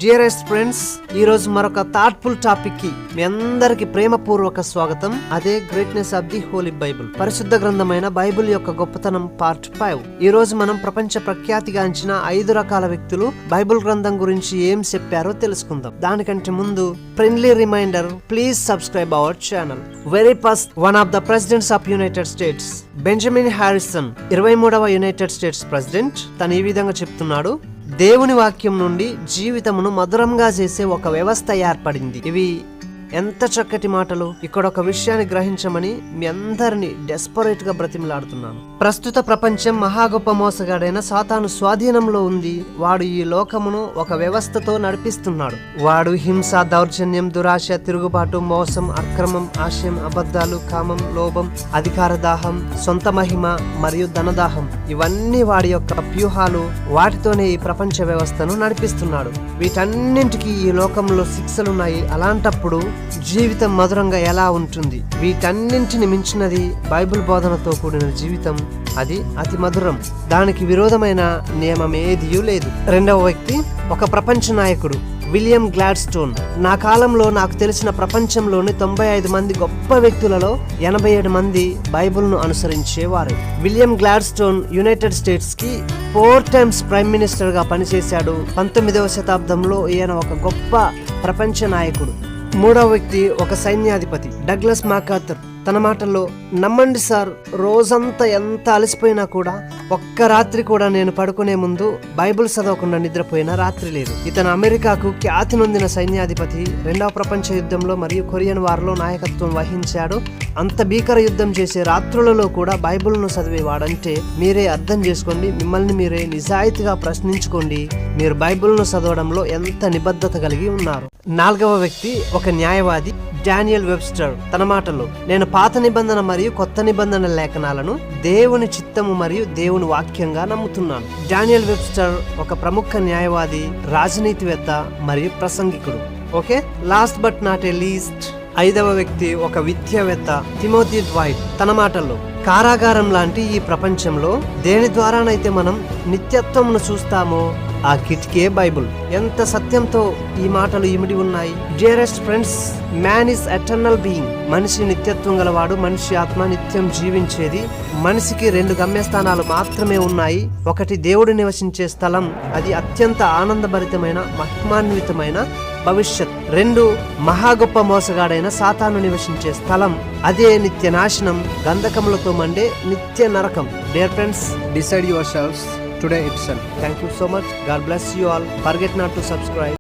Dearest friends, ఈ రోజు మరొక థాట్ఫుల్ టాపిక్ కి మీ అందరికి ప్రేమపూర్వక స్వాగతం. అదే greatness of the Holi Bible, పరిశుద్ధ గ్రంథమైన బైబిల్ యొక్క గొప్పతనం పార్ట్ 5. ఈ రోజు మనం ప్రపంచ ప్రఖ్యాతిగాంచిన 5 రకాల వ్యక్తులు బైబిల్ గ్రంథం గురించి ఏం చెప్పారో తెలుసుకుందాం. దానికంటే ముందు friendly reminder, please subscribe our channel. Very first, one of the presidents of United States, Benjamin Harrison, 23వ యునైటెడ్ స్టేట్స్ ప్రెసిడెంట్, తను ఈ విధంగా చెప్తున్నాడు: దేవుని వాక్యం నుండి జీవితమును మధురంగా చేసే ఒక వ్యవస్థ ఏర్పడింది. ఇవి ఎంత చక్కటి మాటలు! ఇక్కడ ఒక విషయాన్ని గ్రహించమని మీ అందరినీ డెస్పరేట్ గా బ్రతిమలాడుతున్నాను. ప్రస్తుత ప్రపంచం మహా గొప్ప మోసగాడైన సాతాను స్వాధీనంలో ఉంది. వాడు ఈ లోకమును ఒక వ్యవస్థతో నడిపిస్తున్నాడు. వాడు హింస, దౌర్జన్యం, దురాశ, తిరుగుబాటు, మోసం, అక్రమం, ఆశయం, అబద్ధాలు, కామం, లోభం, అధికార దాహం, సొంత మహిమ మరియు ధనదాహం, ఇవన్నీ వాడి యొక్క వ్యూహాలు. వాటితోనే ఈ ప్రపంచ వ్యవస్థను నడిపిస్తున్నాడు. వీటన్నింటికి ఈ లోకంలో శిక్షలున్నాయి. అలాంటప్పుడు జీవితం మధురంగా ఎలా ఉంటుంది? వీటన్నింటిని మించినది బైబిల్ బోధనతో కూడిన జీవితం. అది అతి మధురం. దానికి విరోధమైన నియమం ఏదీ లేదు. రెండవ వ్యక్తి ఒక ప్రపంచ నాయకుడు, విలియం గ్లాడ్స్టోన్. నా కాలంలో నాకు తెలిసిన ప్రపంచంలోని 95 మంది గొప్ప వ్యక్తులలో 87 మంది బైబిల్ను అనుసరించేవారు. విలియం గ్లాడ్స్టోన్ యునైటెడ్ స్టేట్స్ కి 4 times ప్రైమ్ మినిస్టర్ గా పనిచేశాడు. 19వ శతాబ్దంలో ఈయన ఒక గొప్ప ప్రపంచ నాయకుడు. మూడవ వ్యక్తి ఒక సైన్యాధిపతి, డగ్లస్ మాకార్థర్. తన మాటల్లో, నమ్మండి సార్, రోజంతా ఎంత అలసిపోయినా కూడా ఒక్క రాత్రి కూడా నేను పడుకునే ముందు బైబిల్ చదవకుండా నిద్రపోయిన రాత్రి లేదు. ఇతను అమెరికాకు ఖ్యాతి నొందిన సైన్యాధిపతి. 2వ ప్రపంచ యుద్ధంలో మరియు కొరియన్ వార్లో నాయకత్వం వహించాడు. అంత భీకర యుద్ధం చేసే రాత్రులలో కూడా బైబిల్ను చదివేవాడంటే మీరే అర్థం చేసుకోండి. మిమ్మల్ని మీరే నిజాయితీగా ప్రశ్నించుకోండి, మీరు బైబిల్ను చదవడంలో ఎంత నిబద్ధత కలిగి ఉన్నారు. 4వ వ్యక్తి ఒక న్యాయవాది, డానియల్ వెబ్స్టర్. తన మాటల్లో, నేను పాత నిబంధన మరియు కొత్త నిబంధన లేఖనాలను దేవుని చిత్తము మరియు దేవుని వాక్యంగా నమ్ముతున్నాను. డానియల్ వెబ్స్టర్ ఒక ప్రముఖ న్యాయవాది, రాజనీతివేత్త మరియు ప్రసంగికుడు. Okay, last but not a least, 5వ వ్యక్తి ఒక విద్యావేత్త, తిమోథీ డ్వైట్. తన మాటల్లో, కారాగారం లాంటి ఈ ప్రపంచంలో దేని ద్వారానైతే మనం నిత్యత్వంను చూస్తామో ఆ కిటికీ బైబుల్. ఎంత సత్యంతో ఈ మాటలు ఇమిడి ఉన్నాయి. Dearest friends, man is eternal being. మనిషి నిత్యత్వం గలవాడు. మనిషి ఆత్మ నిత్యం జీవించేది. మనిషికి 2 గమ్యస్థానాలు మాత్రమే ఉన్నాయి. ఒకటి దేవుడు నివసించే స్థలం, అది అత్యంత ఆనందభరితమైన మహిమాన్వితమైన భవిష్యత్. 2 మహా గొప్ప మోసగాడైన సాతాను నివసించే స్థలం, అదే నిత్య నాశనం, గంధకములతో మండే నిత్య నరకం. Dear friends, decide your selves today itself. Thank you so much. God bless you all. Forget not to subscribe.